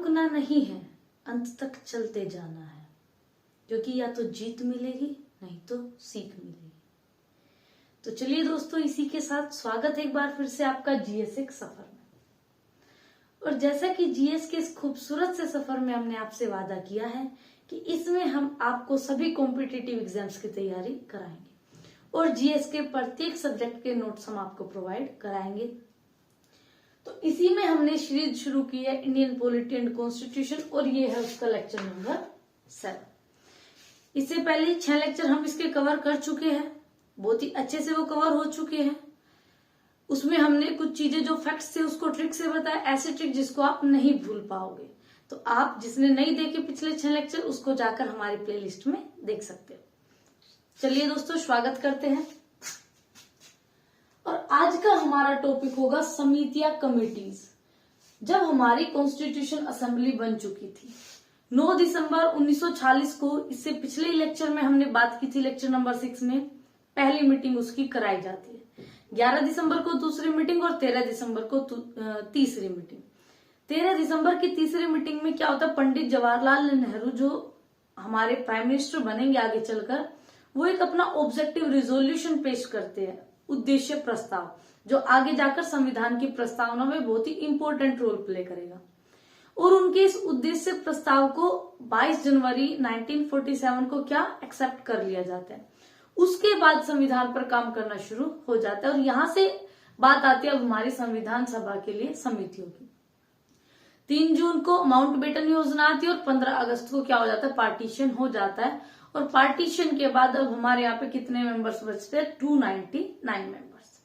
रुकना नहीं है, अंत तक चलते जाना है, क्योंकि या तो जीत मिलेगी नहीं तो सीख मिलेगी। तो चलिए दोस्तों, इसी के साथ स्वागत है एक बार फिर से आपका जीएस के सफर में। और जैसा कि जीएस के इस खूबसूरत से सफर में हमने आपसे वादा किया है कि इसमें हम आपको सभी कॉम्पिटिटिव एग्जाम्स की तैयारी कराएंगे और जीएस के प्रत्येक सब्जेक्ट के नोट्स हम आपको प्रोवाइड कराएंगे। तो इसी में हमने सीरीज शुरू की है इंडियन पॉलिटी एंड कॉन्स्टिट्यूशन, और ये है उसका लेक्चर नंबर 7। इससे पहले 6 लेक्चर हम इसके कवर कर चुके हैं, बहुत ही अच्छे से वो कवर हो चुके हैं। उसमें हमने कुछ चीजें जो फैक्ट्स थे उसको ट्रिक से बताया, ऐसे ट्रिक जिसको आप नहीं भूल पाओगे। तो आप जिसने नहीं देखे पिछले 6 लेक्चर, उसको जाकर हमारी प्लेलिस्ट में देख सकते हो। चलिए दोस्तों, स्वागत करते हैं। और आज का हमारा टॉपिक होगा समितियां, कमेटीज। जब हमारी कॉन्स्टिट्यूशन असेंबली बन चुकी थी 9 दिसंबर 1946 को, इससे पिछले लेक्चर में हमने बात की थी, लेक्चर नंबर 6 में पहली मीटिंग उसकी कराई जाती है। 11 दिसंबर को दूसरी मीटिंग और 13 दिसंबर को तीसरी मीटिंग। 13 दिसंबर की तीसरी मीटिंग में क्या होता है, पंडित जवाहरलाल नेहरू जो हमारे प्राइम मिनिस्टर बनेंगे आगे चलकर, वो एक अपना ऑब्जेक्टिव रिजोल्यूशन पेश करते हैं, उद्देश्य प्रस्ताव, जो आगे जाकर संविधान की प्रस्तावना में बहुत ही इंपॉर्टेंट रोल प्ले करेगा। और उनके इस उद्देश्य प्रस्ताव को 22 जनवरी 1947 को क्या एक्सेप्ट कर लिया जाता है। उसके बाद संविधान पर काम करना शुरू हो जाता है। और यहां से बात आती है अब हमारी संविधान सभा के लिए समितियों की। 3 जून को माउंटबेटन योजना आती है और 15 अगस्त को क्या हो जाता है, पार्टीशन हो जाता है। और पार्टीशन के बाद अब हमारे यहाँ पे कितने मेंबर्स बचते हैं, 299 मेंबर्स।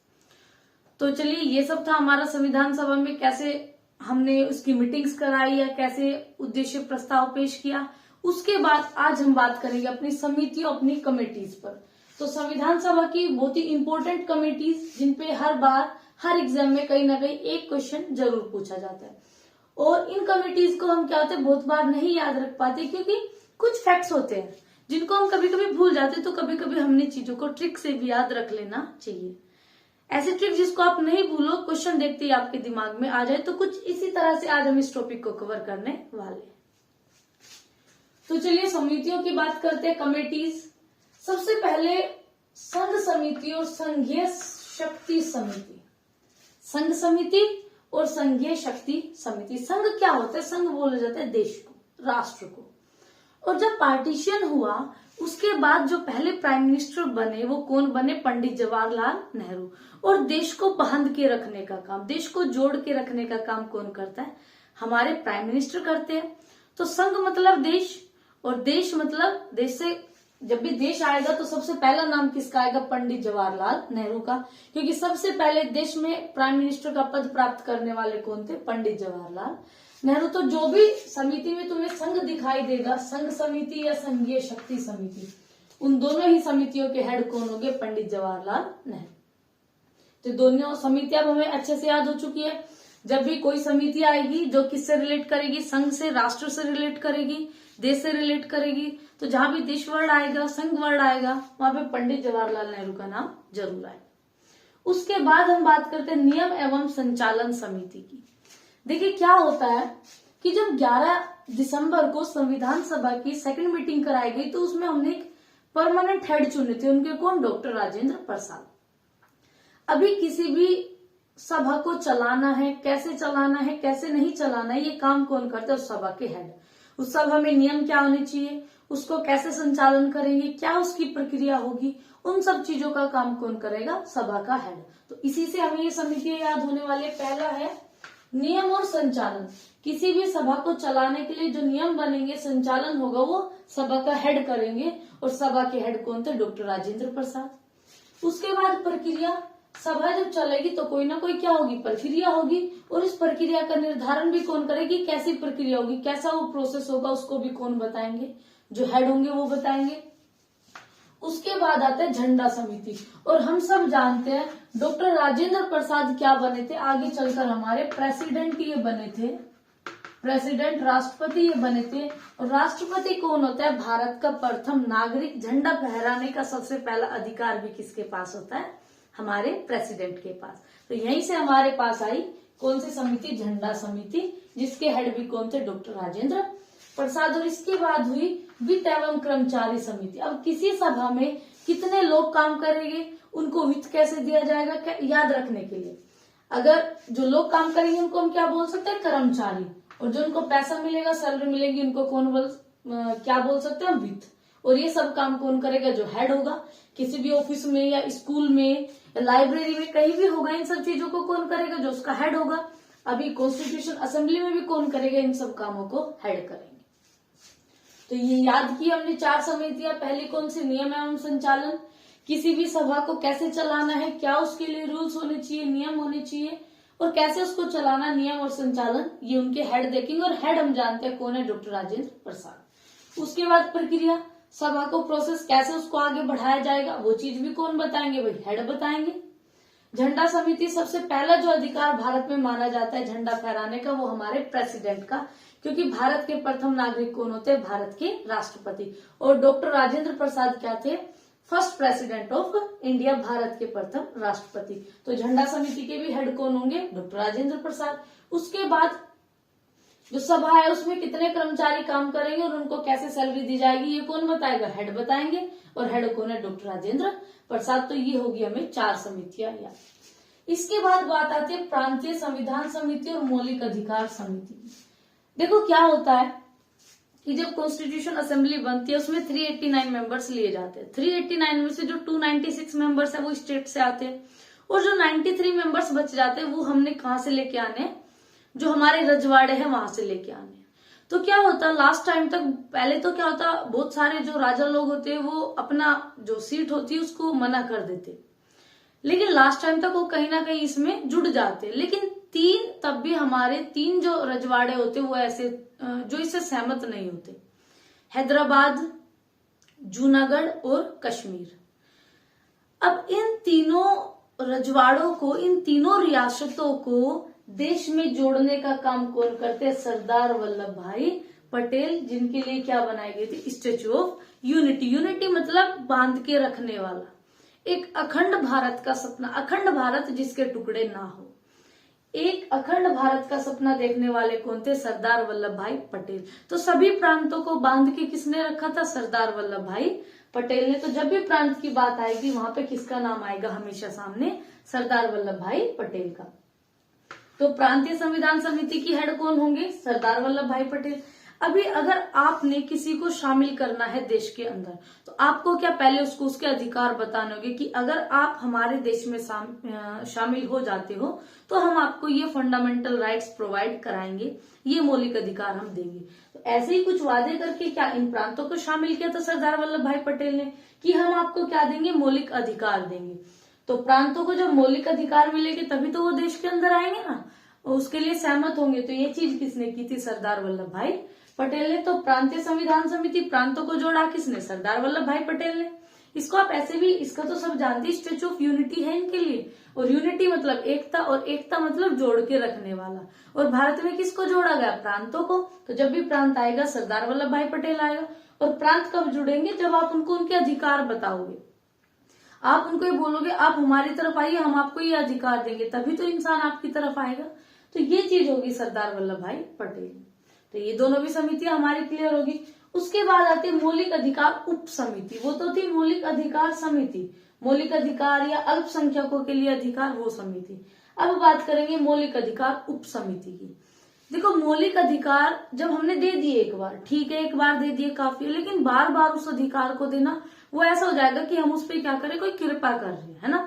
तो चलिए, ये सब था हमारा संविधान सभा में कैसे हमने उसकी मीटिंग्स कराई या कैसे उद्देश्य प्रस्ताव पेश किया। उसके बाद आज हम बात करेंगे अपनी समितियों, अपनी कमेटीज पर। तो संविधान सभा की बहुत ही इंपॉर्टेंट कमेटीज, जिनपे हर बार हर एग्जाम में कहीं ना कहीं एक क्वेश्चन जरूर पूछा जाता है। और इन कमेटीज को हम क्या होते हैं, बहुत बार नहीं याद रख पाते, क्योंकि कुछ फैक्ट्स होते हैं जिनको हम कभी कभी भूल जाते। तो कभी कभी हमने चीजों को ट्रिक से भी याद रख लेना चाहिए। ऐसे ट्रिक जिसको आप नहीं भूलो, क्वेश्चन देखते ही आपके दिमाग में आ जाए। तो कुछ इसी तरह से आज हम इस टॉपिक को कवर करने वाले हैं। तो चलिए समितियों की बात करते हैं, कमेटीज। सबसे पहले संघ समिति और संघीय शक्ति समिति। संघ समिति और संघीय शक्ति समिति। संघ क्या होता है, संघ बोला जाता है देश को, राष्ट्र को। और जब पार्टीशन हुआ उसके बाद जो पहले प्राइम मिनिस्टर बने वो कौन बने, पंडित जवाहरलाल नेहरू। और देश को बांध के रखने का काम, देश को जोड़ के रखने का काम कौन करता है, हमारे प्राइम मिनिस्टर करते हैं। तो संघ मतलब देश, और देश मतलब देश से जब भी देश आएगा तो सबसे पहला नाम किसका आएगा, पंडित जवाहरलाल नेहरू का, क्योंकि सबसे पहले देश में प्राइम मिनिस्टर का पद प्राप्त करने वाले कौन थे, पंडित जवाहरलाल नेहरू। तो जो भी समिति में तुम्हें संघ दिखाई देगा, संघ समिति या संघीय शक्ति समिति, उन दोनों ही समितियों के हेड कौन होंगे, पंडित जवाहरलाल नेहरू। तो दोनों समितियां हमें अच्छे से याद हो चुकी है। जब भी कोई समिति आएगी जो किससे रिलेट करेगी, संघ से, राष्ट्र से रिलेट करेगी, देश से रिलेट करेगी, तो जहां भी देश वर्ड आएगा, संघ वर्ड आएगा, वहां पे पंडित जवाहरलाल नेहरू का नाम जरूर आएगा। उसके बाद हम बात करते हैं नियम एवं संचालन समिति की। देखिए क्या होता है कि जब 11 दिसंबर को संविधान सभा की सेकंड मीटिंग कराई गई तो उसमें हमने एक परमानेंट हेड चुने थे। उनके कौन, डॉक्टर राजेंद्र प्रसाद। अभी किसी भी सभा को चलाना है, कैसे चलाना है, कैसे नहीं चलाना है, ये काम कौन करता है, उस सभा के हेड। उस सभा में नियम क्या होने चाहिए, उसको कैसे संचालन करेंगे, क्या उसकी प्रक्रिया होगी, उन सब चीजों का काम कौन करेगा, सभा का हेड। तो इसी से हमें ये समितियां याद होने वाले। पहला है नियम और संचालन। किसी भी सभा को चलाने के लिए जो नियम बनेंगे, संचालन होगा, वो सभा का हेड करेंगे। और सभा के हेड कौन थे, डॉक्टर राजेंद्र प्रसाद। उसके बाद प्रक्रिया, सभा जब चलेगी तो कोई ना कोई क्या होगी, प्रक्रिया होगी। और इस प्रक्रिया का निर्धारण भी कौन करेगी, कैसी प्रक्रिया होगी, कैसा वो प्रोसेस होगा, उसको भी कौन बताएंगे, जो हेड होंगे वो बताएंगे। उसके बाद आता है झंडा समिति। और हम सब जानते हैं डॉक्टर राजेंद्र प्रसाद क्या बने थे, आगे चलकर हमारे प्रेसिडेंट ये बने थे, प्रेसिडेंट राष्ट्रपति ये बने थे। और राष्ट्रपति कौन होता है, भारत का प्रथम नागरिक। झंडा फहराने का सबसे पहला अधिकार भी किसके पास होता है, हमारे प्रेसिडेंट के पास। तो यहीं से हमारे पास आई कौन सी समिति, झंडा समिति। जिसके हेड भी कौन थे, डॉक्टर राजेंद्र प्रसाद। और इसके बाद हुई वित्त एवं कर्मचारी समिति। अब किसी सभा में कितने लोग काम करेंगे, उनको वित्त कैसे दिया जाएगा, क्या याद रखने के लिए, अगर जो लोग काम करेंगे उनको हम क्या बोल सकते हैं, कर्मचारी, और जो उनको पैसा मिलेगा, सैलरी मिलेगी, उनको क्या बोल सकते हैं, वित्त। और ये सब काम कौन करेगा, जो हेड होगा। किसी भी ऑफिस में या स्कूल में या लाइब्रेरी में कहीं भी होगा, इन सब चीजों को कौन करेगा, जो उसका हेड होगा। अभी कॉन्स्टिट्यूशन असेंबली में भी कौन करेगा, इन सब कामों को हेड करेंगे। तो ये याद की हमने 4 समितियां। पहली कौन सी, नियम एवं संचालन, किसी भी सभा को कैसे चलाना है, क्या उसके लिए रूल्स होने चाहिए, नियम होने चाहिए, और कैसे उसको चलाना, नियम और संचालन, ये उनके हेड देखेंगे। और हेड हम जानते हैं कौन है, डॉक्टर राजेंद्र प्रसाद। उसके बाद प्रक्रिया, सभा को प्रोसेस कैसे उसको आगे बढ़ाया जाएगा, वो चीज भी कौन बताएंगे, भाई हेड बताएंगे। झंडा समिति, सबसे पहला जो अधिकार भारत में माना जाता है झंडा फहराने का, वो हमारे प्रेसिडेंट का, क्योंकि भारत के प्रथम नागरिक कौन होते हैं, भारत के राष्ट्रपति। और डॉक्टर राजेंद्र प्रसाद क्या थे, first president of India, Bharat के प्रथम राष्ट्रपति। तो झंडा समिति के भी हेड कौन होंगे, डॉक्टर राजेंद्र प्रसाद। उसके बाद जो सभा है उसमें कितने कर्मचारी काम करेंगे और उनको कैसे सैलरी दी जाएगी, ये कौन बताएगा, हेड बताएंगे। और हेड कौन है, डॉक्टर राजेंद्र प्रसाद। तो ये होगी हमें 4 समितियां याद। इसके बाद बात आती है प्रांतीय संविधान समिति और मौलिक अधिकार समिति। देखो क्या होता है कि जब कॉन्स्टिट्यूशन असेंबली बनती है उसमें 389 मेंबर्स लिए जाते हैं। 389 में से जो 296 मेंबर्स है वो स्टेट से आते हैं, और जो 93 मेंबर्स बच जाते हैं वो हमने कहाँ से लेके आने हैं, जो हमारे रजवाड़े हैं वहां से लेके आने हैं। तो क्या होता लास्ट टाइम तक, पहले तो क्या होता, बहुत सारे जो राजा लोग होते हैं वो अपना जो सीट होती है उसको मना कर देते, लेकिन लास्ट टाइम तक वो कहीं ना कहीं इसमें जुड़ जाते। लेकिन तब भी हमारे 3 जो रजवाड़े होते वो ऐसे जो इससे सहमत नहीं होते, हैदराबाद, जूनागढ़ और कश्मीर। अब इन तीनों रजवाड़ों को, इन तीनों रियासतों को देश में जोड़ने का काम कौन करते हैं, सरदार वल्लभ भाई पटेल, जिनके लिए क्या बनाई गई थी, स्टेच्यू ऑफ यूनिटी। यूनिटी मतलब बांध के रखने वाला, एक अखंड भारत का सपना, अखंड भारत जिसके टुकड़े ना हो, एक अखंड भारत का सपना देखने वाले कौन थे, सरदार वल्लभ भाई पटेल। तो सभी प्रांतों को बांध के किसने रखा था, सरदार वल्लभ भाई पटेल ने। तो जब भी प्रांत की बात आएगी वहां पे किसका नाम आएगा हमेशा सामने, सरदार वल्लभ भाई पटेल का। तो प्रांतीय संविधान समिति की हेड कौन होंगे, सरदार वल्लभ भाई पटेल। अभी अगर आपने किसी को शामिल करना है देश के अंदर, तो आपको क्या पहले उसको उसके अधिकार बताने होंगे कि अगर आप हमारे देश में शामिल हो जाते हो तो हम आपको ये फंडामेंटल राइट्स प्रोवाइड कराएंगे, ये मौलिक अधिकार हम देंगे। तो ऐसे ही कुछ वादे करके क्या इन प्रांतों को शामिल किया था सरदार वल्लभ भाई पटेल ने, कि हम आपको क्या देंगे, मौलिक अधिकार देंगे। तो प्रांतों को जब मौलिक अधिकार मिलेंगे तभी तो वो देश के अंदर आएंगे ना, उसके लिए सहमत होंगे। तो ये चीज किसने की थी, सरदार वल्लभ भाई पटेल ने। तो प्रांतीय संविधान समिति, प्रांतों को जोड़ा किसने, सरदार वल्लभ भाई पटेल ने। इसको आप ऐसे भी, इसका तो सब जानते हैं, स्टेच्यू ऑफ यूनिटी है इनके लिए। और यूनिटी मतलब एकता, और एकता मतलब जोड़ के रखने वाला। और भारत में किसको जोड़ा गया, प्रांतों को। तो जब भी प्रांत आएगा सरदार वल्लभ भाई पटेल आएगा। और प्रांत कब जुड़ेंगे, जब आप उनको उनके अधिकार बताओगे, आप उनको ये बोलोगे आप हमारी तरफ आइए, हम आपको ये अधिकार देंगे, तभी तो इंसान आपकी तरफ आएगा। तो ये चीज होगी सरदार वल्लभ भाई पटेल। तो ये दोनों भी समितियां हमारी क्लियर होगी। उसके बाद आती है मौलिक अधिकार उप समिति। वो तो थी मौलिक अधिकार समिति, मौलिक अधिकार या अल्पसंख्यकों के लिए अधिकार, वो समिति। अब बात करेंगे मौलिक अधिकार उप समिति की। देखो मौलिक अधिकार जब हमने दे दिए एक बार, ठीक है, एक बार दे दिए काफी है, लेकिन बार बार उस अधिकार को देना वो ऐसा हो जाएगा कि हम उस पर क्या करें, कोई कृपा कर रहे हैं, है ना,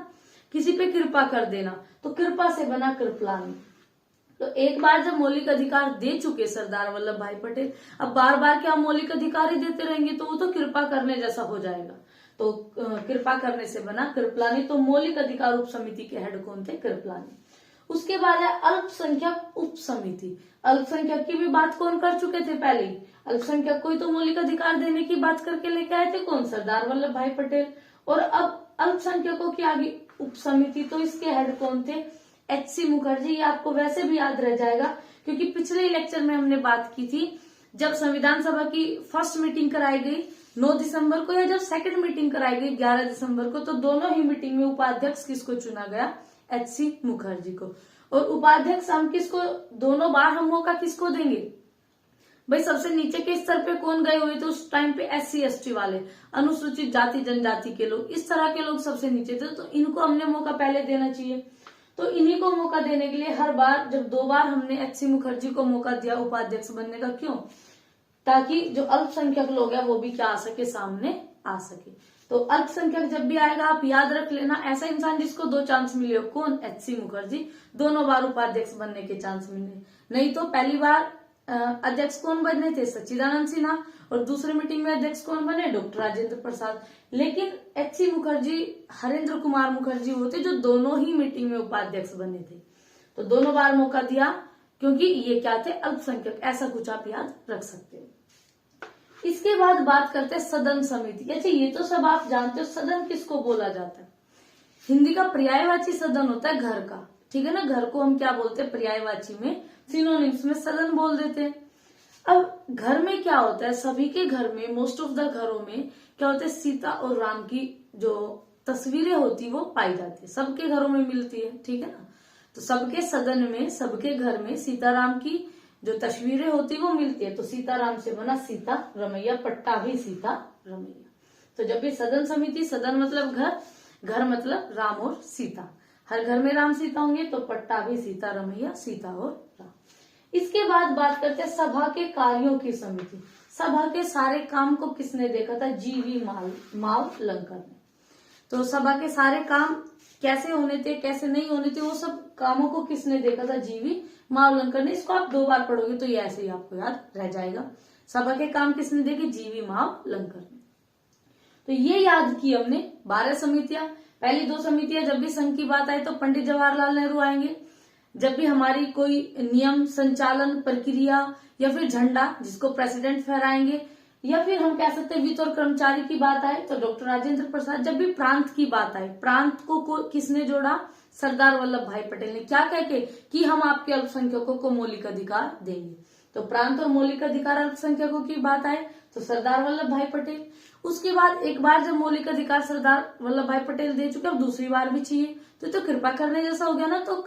किसी पे कृपा कर देना। तो कृपा से बना कृपलानी। तो एक बार जब मौलिक अधिकार दे चुके सरदार वल्लभ भाई पटेल, अब बार बार क्या मौलिक अधिकार ही देते रहेंगे, तो वो तो कृपा करने जैसा हो जाएगा। तो कृपा करने से बना कृपलानी। तो मौलिक अधिकार उप समिति के हेड कौन थे, कृपलानी। उसके बाद है अल्पसंख्यक उप समिति। अल्पसंख्यक की भी बात कौन कर चुके थे पहले, अल्पसंख्यक को ही तो मौलिक अधिकार देने की बात करके लेके आए थे कौन, सरदार वल्लभ भाई पटेल। और अब अल्पसंख्यकों की आगे उप समिति, तो इसके हेड कौन थे, एच.सी. मुखर्जी। ये आपको वैसे भी याद रह जाएगा क्योंकि पिछले लेक्चर में हमने बात की थी, जब संविधान सभा की फर्स्ट मीटिंग कराई गई 9 दिसंबर को, या जब सेकंड मीटिंग कराई गई 11 दिसंबर को, तो दोनों ही मीटिंग में उपाध्यक्ष किसको चुना गया, एच.सी. मुखर्जी को। और उपाध्यक्ष हम किसको, दोनों बार हम मौका किसको देंगे भाई, सबसे नीचे के स्तर पे कौन गए हुए थे उस टाइम पे, SC ST वाले, अनुसूचित जाति जनजाति के लोग, इस तरह के लोग सबसे नीचे थे, तो इनको हमने मौका पहले देना चाहिए। तो इन्हीं को मौका देने के लिए हर बार, जब 2 बार हमने HC मुखर्जी को मौका दिया उपाध्यक्ष बनने का, क्यों, ताकि जो अल्पसंख्यक लोग हैं वो भी क्या आ सके, सामने आ सके। तो अल्पसंख्यक जब भी आएगा आप याद रख लेना, ऐसा इंसान जिसको 2 चांस मिले हो, कौन, HC मुखर्जी, दोनों बार उपाध्यक्ष बनने के चांस मिले। नहीं तो पहली बार अध्यक्ष कौन बने थे, सच्चिदानंद सिन्हा, और दूसरी मीटिंग में अध्यक्ष कौन बने, डॉक्टर राजेंद्र प्रसाद। लेकिन HC मुखर्जी, हरेंद्र कुमार मुखर्जी होते जो दोनों ही मीटिंग में उपाध्यक्ष बने थे। तो दोनों बार मौका दिया क्योंकि ये क्या थे, अल्पसंख्यक, ऐसा कुछ आप याद रख सकते हो। इसके बाद बात करते हैं सदन समिति। अच्छा, ये तो सब आप जानते हो, सदन किसको बोला जाता है, हिंदी का पर्यायवाची सदन होता है घर का, ठीक है ना, घर को हम क्या बोलते हैं पर्यायवाची में, सिनोनिम्स में सदन बोल देते हैं। अब घर में क्या होता है, सभी के घर में, मोस्ट ऑफ द घरों में क्या होता है, सीता और राम की जो तस्वीरें होती वो पाई जाती है, सबके घरों में मिलती है, ठीक है ना। तो सबके सदन में, सबके घर में सीताराम की जो तस्वीरें होती वो मिलती है। तो सीताराम से बना सीता रमैया, पट्टा भी सीता रमैया। तो जब भी सदन समिति, सदन मतलब घर, घर मतलब राम और सीता, हर घर में राम सीता होंगे, तो पट्टा भी सीता रमैया, सीता और राम। इसके बाद बात करते हैं सभा के कार्यों की समिति। सभा के सारे काम को किसने देखा था, GV मावलंकर ने। तो सभा के सारे काम कैसे होने थे, कैसे नहीं होने थे, वो सब कामों को किसने देखा था, GV मावलंकर ने। इसको आप 2 बार पढ़ोगे तो ये ऐसे ही आपको याद रह जाएगा। सभा के काम किसने देखे, GV मावलंकर ने। तो ये याद की हमने 12 समितियां। पहली 2 समितियां, जब भी संघ की बात आए तो पंडित जवाहरलाल नेहरू आएंगे। जब भी हमारी कोई नियम, संचालन, प्रक्रिया या फिर झंडा जिसको प्रेसिडेंट फहराएंगे, या फिर हम कह सकते हैं वित्त और कर्मचारी की बात आए तो डॉक्टर राजेंद्र प्रसाद। जब भी प्रांत की बात आए, प्रांत को किसने जोड़ा, सरदार वल्लभ भाई पटेल ने, क्या कह के कि हम आपके अल्पसंख्यकों को मौलिक अधिकार देंगे। तो प्रांत और मौलिक अधिकार अल्पसंख्यकों की बात आए तो सरदार वल्लभ भाई पटेल। उसके बाद एक बार जब मौलिक अधिकार सरदार वल्लभ भाई पटेल दे चुके, अब दूसरी बार भी चाहिए, तो कृपा करने जैसा हो गया ना। तो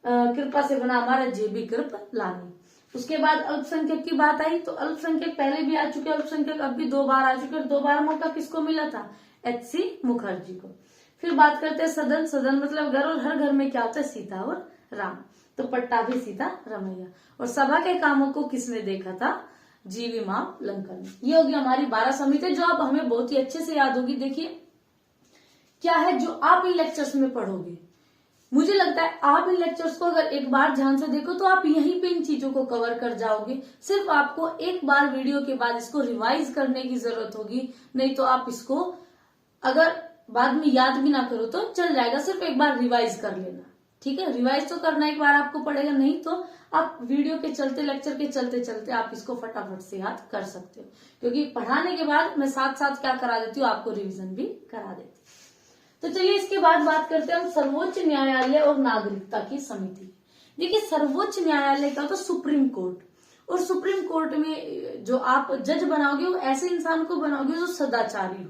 कृपा से बना हमारा JB कृपलानी। उसके बाद अल्पसंख्यक की बात आई तो अल्पसंख्यक पहले भी आ चुके, अल्पसंख्यक अब भी 2 बार आ चुके, और 2 बार मौका किसको मिला था, HC मुखर्जी को। फिर बात करते हैं सदन। सदन मतलब घर, और हर घर में क्या होता है, सीता और राम, तो पट्टा भी सीता रमैया। और सभा के कामों को किसने देखा था, GV मावलंकर ने। ये होगी हमारी 12 समिति जो अब हमें बहुत ही अच्छे से याद होगी। देखिए क्या है जो आप इन लेक्चर्स में पढ़ोगे, मुझे लगता है आप इन लेक्चर्स को अगर एक बार ध्यान से देखो तो आप यहीं पे इन चीजों को कवर कर जाओगे। सिर्फ आपको एक बार वीडियो के बाद इसको रिवाइज करने की जरूरत होगी, नहीं तो आप इसको अगर बाद में याद भी ना करो तो चल जाएगा, सिर्फ एक बार रिवाइज कर लेना, ठीक है। रिवाइज तो करना एक बार आपको पड़ेगा, नहीं तो आप वीडियो के चलते, लेक्चर के चलते चलते आप इसको फटाफट से याद कर सकते हो, क्योंकि पढ़ाने के बाद मैं साथ साथ क्या करा देती हूँ, आपको रिविजन भी करा देती हूँ। तो चलिए इसके बाद बात करते हैं हम सर्वोच्च न्यायालय और नागरिकता की समिति। देखिए सर्वोच्च न्यायालय का तो सुप्रीम कोर्ट, और सुप्रीम कोर्ट में जो आप जज बनाओगे वो ऐसे इंसान को बनाओगे जो सदाचारी हो,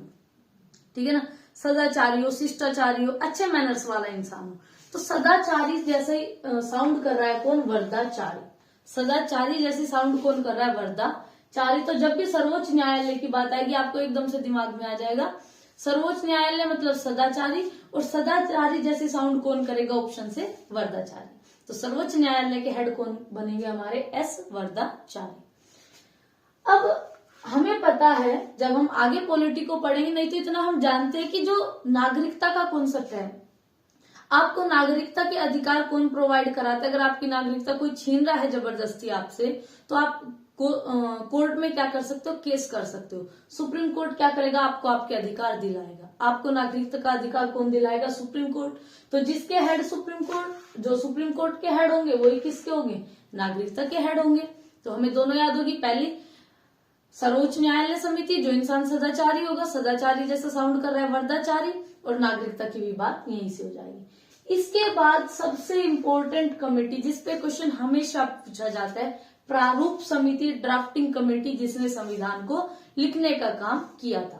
ठीक है ना, सदाचारी हो, शिष्टाचारी हो, अच्छे मैनर्स वाला इंसान हो। तो सदाचारी जैसे साउंड कर रहा है कौन, वरदाचारी। सदाचारी जैसे साउंड कौन कर रहा है, वरदाचारी। तो जब भी सर्वोच्च न्यायालय की बात आएगी आपको एकदम से दिमाग में आ जाएगा सर्वोच्च न्यायालय मतलब सदाचारी, और सदाचारी जैसे साउंड कौन करेगा, ऑप्शन से वरदाचारी। तो सर्वोच्च न्यायालय के हेड कौन बनेंगे हमारे, S वरदाचारी। अब हमें पता है जब हम आगे पॉलिटी को पढ़ेंगे, नहीं तो इतना हम जानते हैं कि जो नागरिकता का कॉन्सेप्ट है, आपको नागरिकता के अधिकार कौन प्रोवाइड कराता है। अगर आपकी नागरिकता कोई छीन रहा है जबरदस्ती आपसे, तो आप कोर्ट में क्या कर सकते हो, केस कर सकते हो। सुप्रीम कोर्ट क्या करेगा, आपको आपके अधिकार दिलाएगा। आपको नागरिकता का अधिकार कौन दिलाएगा, सुप्रीम कोर्ट। तो जिसके हेड सुप्रीम कोर्ट, जो सुप्रीम कोर्ट के हेड होंगे वही किसके होंगे, नागरिकता के हेड होंगे। तो हमें दोनों याद होगी, पहली सर्वोच्च न्यायालय समिति, जो इंसान सदाचारी होगा, सदाचारी जैसा साउंड कर रहा है वरदाचारी, और नागरिकता की भी बात यहीं से हो जाएगी। इसके बाद सबसे इंपॉर्टेंट कमेटी जिसपे क्वेश्चन हमेशा पूछा जाता है, प्रारूप समिति, ड्राफ्टिंग कमेटी, जिसने संविधान को लिखने का काम किया था।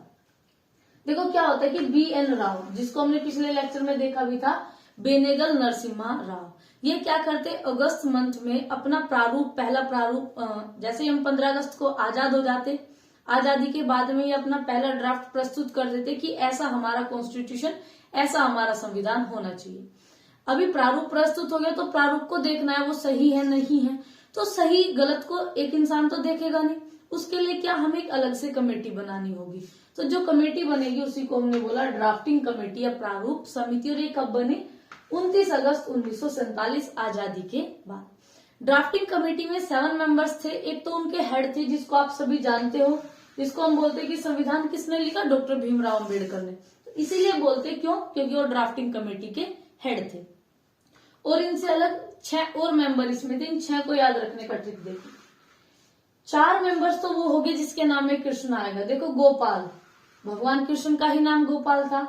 देखो क्या होता है कि BN राव, जिसको हमने पिछले लेक्चर में देखा भी था, बेनेगल नरसिम्हा राव, ये क्या करते, अगस्त मंथ में अपना प्रारूप, पहला प्रारूप, जैसे हम 15 अगस्त को आजाद हो जाते, आजादी के बाद में ये अपना पहला ड्राफ्ट प्रस्तुत कर देते कि ऐसा हमारा कॉन्स्टिट्यूशन, ऐसा हमारा संविधान होना चाहिए। अभी प्रारूप प्रस्तुत हो गया तो प्रारूप को देखना है वो सही है नहीं है, तो सही गलत को एक इंसान तो देखेगा नहीं, उसके लिए क्या, हमें एक अलग से कमेटी बनानी होगी। तो जो कमेटी बनेगी उसी को हमने बोला ड्राफ्टिंग कमेटी या प्रारूप समिति, और ये कब बने, 29 अगस्त 1947 आजादी के बाद। ड्राफ्टिंग कमेटी में 7 मेंबर्स थे। एक तो उनके हेड थे जिसको आप सभी जानते हो, जिसको हम बोलते हैं कि संविधान किसने लिखा, डॉक्टर भीमराव अम्बेडकर ने। तो इसीलिए बोलते क्यों, क्योंकि वो ड्राफ्टिंग कमेटी के हेड थे। और इनसे अलग 6 और मेंबर इसमें थे। इन 6 को याद रखने का ट्रिक देखिए। 4 मेंबर्स तो वो हो गए जिसके नाम में कृष्ण आएगा। देखो गोपाल, भगवान कृष्ण का ही नाम गोपाल था।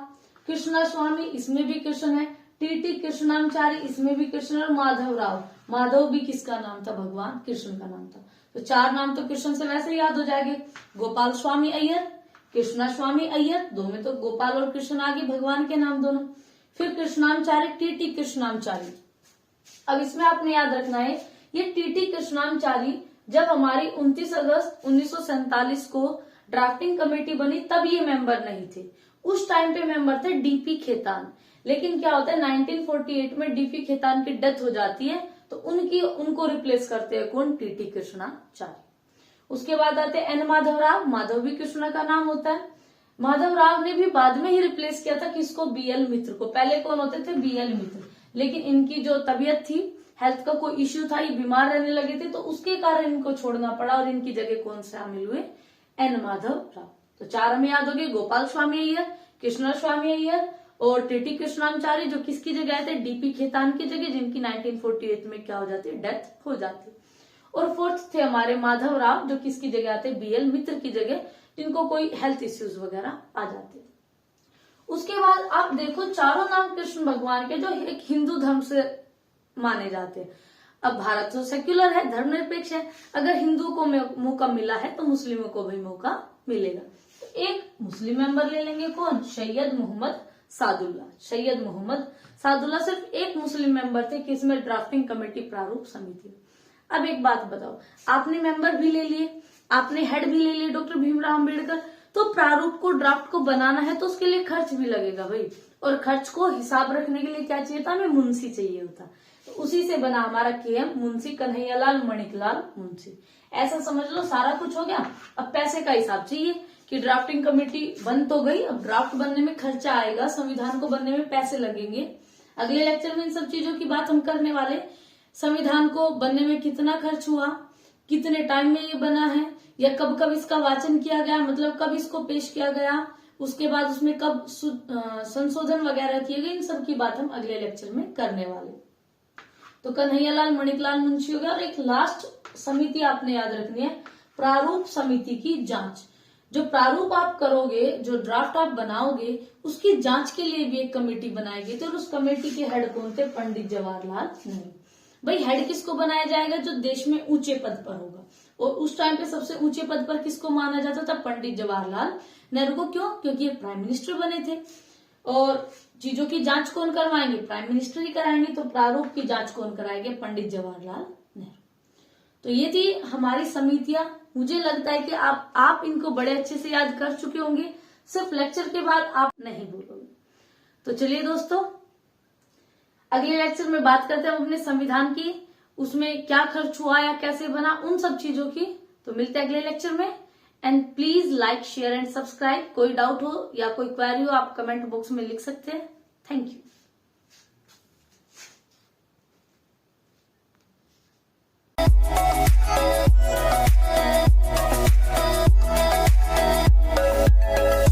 कृष्णा स्वामी, इसमें भी कृष्ण है। टीटी कृष्णाचारी, इसमें भी कृष्ण। और माधव राव, माधव भी किसका नाम था, भगवान कृष्ण का नाम था। तो 4 नाम तो कृष्ण से वैसे ही याद हो जाएंगे, गोपाल स्वामी अय्यर, कृष्णा स्वामी अय्यर, 2 में तो गोपाल और कृष्ण आ गए, भगवान के नाम दोनों। फिर कृष्णाचारी, टीटी कृष्णाचारी। अब इसमें आपने याद रखना है, ये टीटी कृष्णाचारी जब हमारी 29 अगस्त 1947 को ड्राफ्टिंग कमेटी बनी तब ये मेंबर नहीं थे। उस टाइम पे मेंबर थे डीपी खेतान। लेकिन क्या होता है, 1948 में डीपी खेतान की डेथ हो जाती है, तो उनको रिप्लेस करते हैं कौन, टीटी कृष्णाचारी। उसके बाद आते हैं एन माधव राव, माधव भी कृष्णा का नाम होता है। माधव राव ने भी बाद में ही रिप्लेस किया था किसको, बीएल मित्र को। पहले कौन होते थे, बीएल मित्र, लेकिन इनकी जो तबीयत थी, हेल्थ का कोई इश्यू था, ये बीमार रहने लगे थे, तो उसके कारण इनको छोड़ना पड़ा और इनकी जगह कौन शामिल हुए, एन माधव राव। तो 4 हमें याद हो गए, गोपाल स्वामी अय्यर, कृष्णा स्वामी अय्यर और टीटी कृष्णाचारी, जो किसकी जगह आए थे, डीपी खेतान की जगह, जिनकी 1948 में क्या हो जाती है, डेथ हो जाती है। और 4th थे हमारे माधव राव, जो किसकी जगह आते, बीएल मित्र की जगह, जिनको कोई हेल्थ इश्यूज वगैरह आ जाते। उसके बाद आप देखो, चारों नाम कृष्ण भगवान के, जो एक हिंदू धर्म से माने जाते हैं। अब भारत तो सेक्युलर है, धर्मनिरपेक्ष है, अगर हिंदू को मौका मिला है तो मुस्लिमों को भी मौका मिलेगा। तो एक मुस्लिम मेंबर ले लेंगे, कौन, सैयद मोहम्मद सादुल्ला। सैयद मोहम्मद सादुल्ला सिर्फ एक मुस्लिम मेंबर थे किसमें, ड्राफ्टिंग कमेटी प्रारूप समिति। अब एक बात बताओ, आपने मेंबर भी ले लिए, आपने हेड भी ले लिए डॉक्टर भीमराव अम्बेडकर, तो प्रारूप को, ड्राफ्ट को बनाना है तो उसके लिए खर्च भी लगेगा भाई, और खर्च को हिसाब रखने के लिए क्या चाहिए था, हमें मुंशी चाहिए होता। तो उसी से बना हमारा केएम मुंशी कन्हैयालाल मणिकलाल मुंशी। ऐसा समझ लो सारा कुछ हो गया। अब पैसे का हिसाब चाहिए कि ड्राफ्टिंग कमेटी बन तो गई, अब ड्राफ्ट बनने में खर्चा आएगा, संविधान को बनने में पैसे लगेंगे। अगले लेक्चर में इन सब चीजों की बात हम करने वाले। संविधान को बनने में कितना खर्च हुआ, कितने टाइम में ये बना है, या कब कब इसका वाचन किया गया, मतलब कब इसको पेश किया गया, उसके बाद उसमें कब संशोधन वगैरह किए गए, इन सब की बात हम अगले लेक्चर में करने वाले। तो कन्हैयालाल मणिकलाल मुंशी हो गया। और एक लास्ट समिति आपने याद रखनी है, प्रारूप समिति की जांच। जो प्रारूप आप करोगे, जो ड्राफ्ट आप बनाओगे, उसकी जांच के लिए भी एक कमेटी बनाई गई थी, और उस कमेटी के हेड कौन थे, पंडित जवाहरलाल नेहरू। भाई हेड किसको बनाया जाएगा, जो देश में ऊंचे पद पर होगा, और उस टाइम पे सबसे ऊंचे पद पर किसको माना जाता था, पंडित जवाहरलाल नेहरू को। क्यों, क्योंकि ये प्राइम मिनिस्टर बने थे, और चीजों की जांच कौन करवाएंगे, प्राइम मिनिस्टर ही कराएंगे। तो प्रारूप की जांच कौन कराएंगे, पंडित जवाहरलाल नेहरू। तो ये थी हमारी समितियां। मुझे लगता है कि आप इनको बड़े अच्छे से याद कर चुके होंगे, सिर्फ लेक्चर के बाद आप नहीं भूलोगे। तो चलिए दोस्तों, अगले लेक्चर में बात करते हैं हम अपने संविधान की, उसमें क्या खर्च हुआ या कैसे बना, उन सब चीजों की। तो मिलते हैं अगले लेक्चर में। And please like, share and subscribe. कोई डाउट हो या कोई क्वेरी हो आप कमेंट बॉक्स में लिख सकते हैं। Thank you.